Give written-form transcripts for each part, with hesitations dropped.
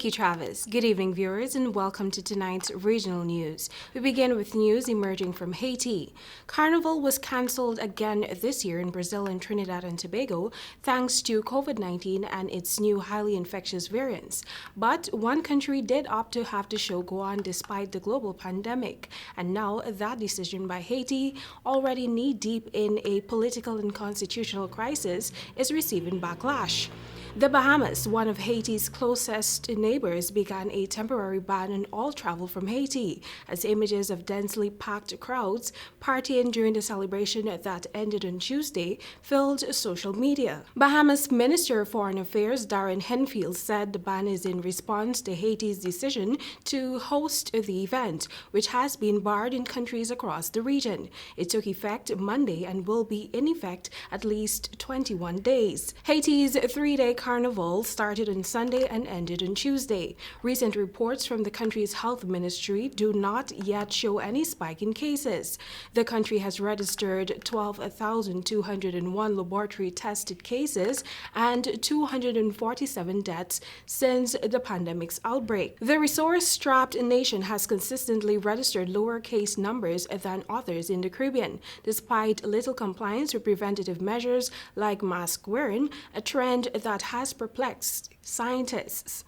Thank you, Travis. Good evening, viewers, and welcome to tonight's regional news. We begin with news emerging from Haiti. Carnival was cancelled again this year in Brazil and Trinidad and Tobago thanks to COVID-19 and its new highly infectious variants. But one country did opt to have the show go on despite the global pandemic. And now that decision by Haiti, already knee-deep in a political and constitutional crisis, is receiving backlash. The Bahamas, one of Haiti's closest neighbors, began a temporary ban on all travel from Haiti as images of densely packed crowds partying during the celebration that ended on Tuesday filled social media. Bahamas Minister of Foreign Affairs Darren Henfield said the ban is in response to Haiti's decision to host the event, which has been barred in countries across the region. It took effect Monday and will be in effect at least 21 days. Haiti's three-day Carnival started on Sunday and ended on Tuesday. Recent reports from the country's health ministry do not yet show any spike in cases. The country has registered 12,201 laboratory-tested cases and 247 deaths since the pandemic's outbreak. The resource-strapped nation has consistently registered lower case numbers than others in the Caribbean, despite little compliance with preventative measures like mask wearing, a trend that has perplexed scientists.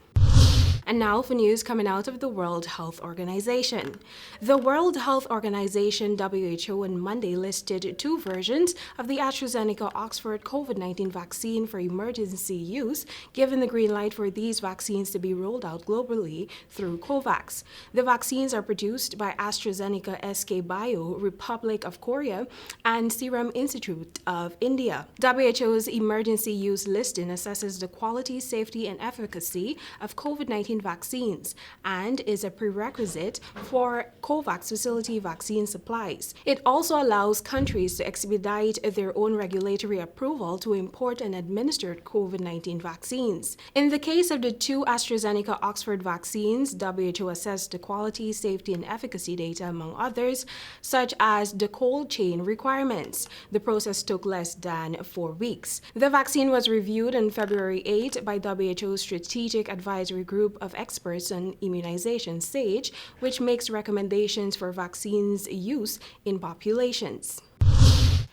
And now for news coming out of the World Health Organization. The World Health Organization, WHO, on Monday listed two versions of the AstraZeneca Oxford COVID-19 vaccine for emergency use, given the green light for these vaccines to be rolled out globally through COVAX. The vaccines are produced by AstraZeneca SK Bio, Republic of Korea, and Serum Institute of India. WHO's emergency use listing assesses the quality, safety, and efficacy of COVID-19 vaccines and is a prerequisite for COVAX facility vaccine supplies. It also allows countries to expedite their own regulatory approval to import and administer COVID-19 vaccines. In the case of the two AstraZeneca Oxford vaccines, WHO assessed the quality, safety, and efficacy data, among others, such as the cold chain requirements. The process took less than 4 weeks. The vaccine was reviewed on February 8 by WHO's Strategic Advisory Group of Experts on Immunization, SAGE, which makes recommendations for vaccines use in populations.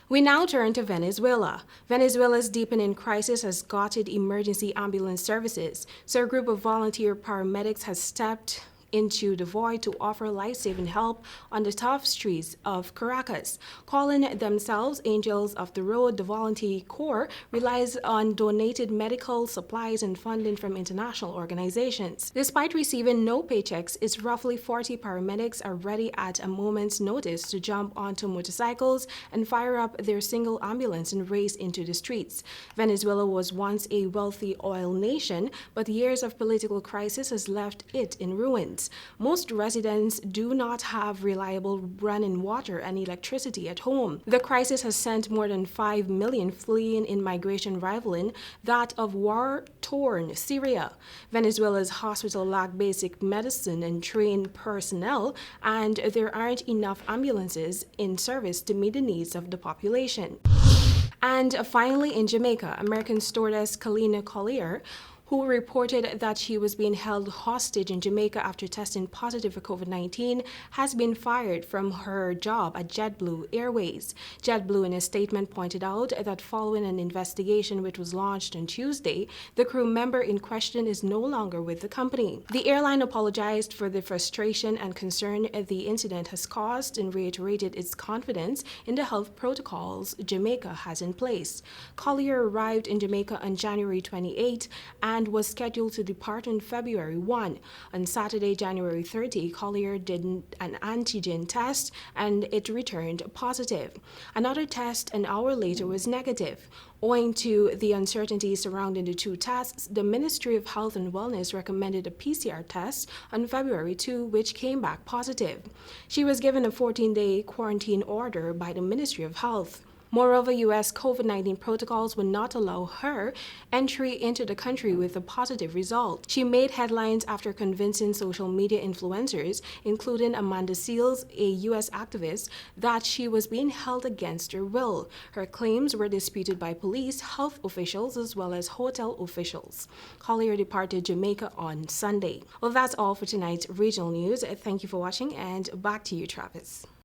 We now turn to Venezuela. Venezuela's deepening crisis has gutted emergency ambulance services, so a group of volunteer paramedics has stepped into the void to offer life-saving help on the tough streets of Caracas. Calling themselves Angels of the Road, the volunteer corps relies on donated medical supplies and funding from international organizations. Despite receiving no paychecks, its roughly 40 paramedics are ready at a moment's notice to jump onto motorcycles and fire up their single ambulance and race into the streets. Venezuela was once a wealthy oil nation, but years of political crisis has left it in ruins. Most residents do not have reliable running water and electricity at home. The crisis has sent more than 5 million fleeing in migration rivaling that of war-torn Syria. Venezuela's hospitals lack basic medicine and trained personnel, and there aren't enough ambulances in service to meet the needs of the population. And finally, in Jamaica, American stewardess Kalina Collier, who reported that she was being held hostage in Jamaica after testing positive for COVID-19, has been fired from her job at JetBlue Airways. JetBlue, in a statement, pointed out that following an investigation which was launched on Tuesday, the crew member in question is no longer with the company. The airline apologized for the frustration and concern the incident has caused and reiterated its confidence in the health protocols Jamaica has in place. Collier arrived in Jamaica on January 28 and was scheduled to depart on February 1. On Saturday, January 30, Collier did an antigen test and it returned positive. Another test an hour later was negative. Owing to the uncertainty surrounding the two tests, the Ministry of Health and Wellness recommended a PCR test on February 2, which came back positive. She was given a 14-day quarantine order by the Ministry of Health. Moreover, U.S. COVID-19 protocols would not allow her entry into the country with a positive result. She made headlines after convincing social media influencers, including Amanda Seales, a U.S. activist, that she was being held against her will. Her claims were disputed by police, health officials, as well as hotel officials. Collier departed Jamaica on Sunday. Well, that's all for tonight's regional news. Thank you for watching, and back to you, Travis.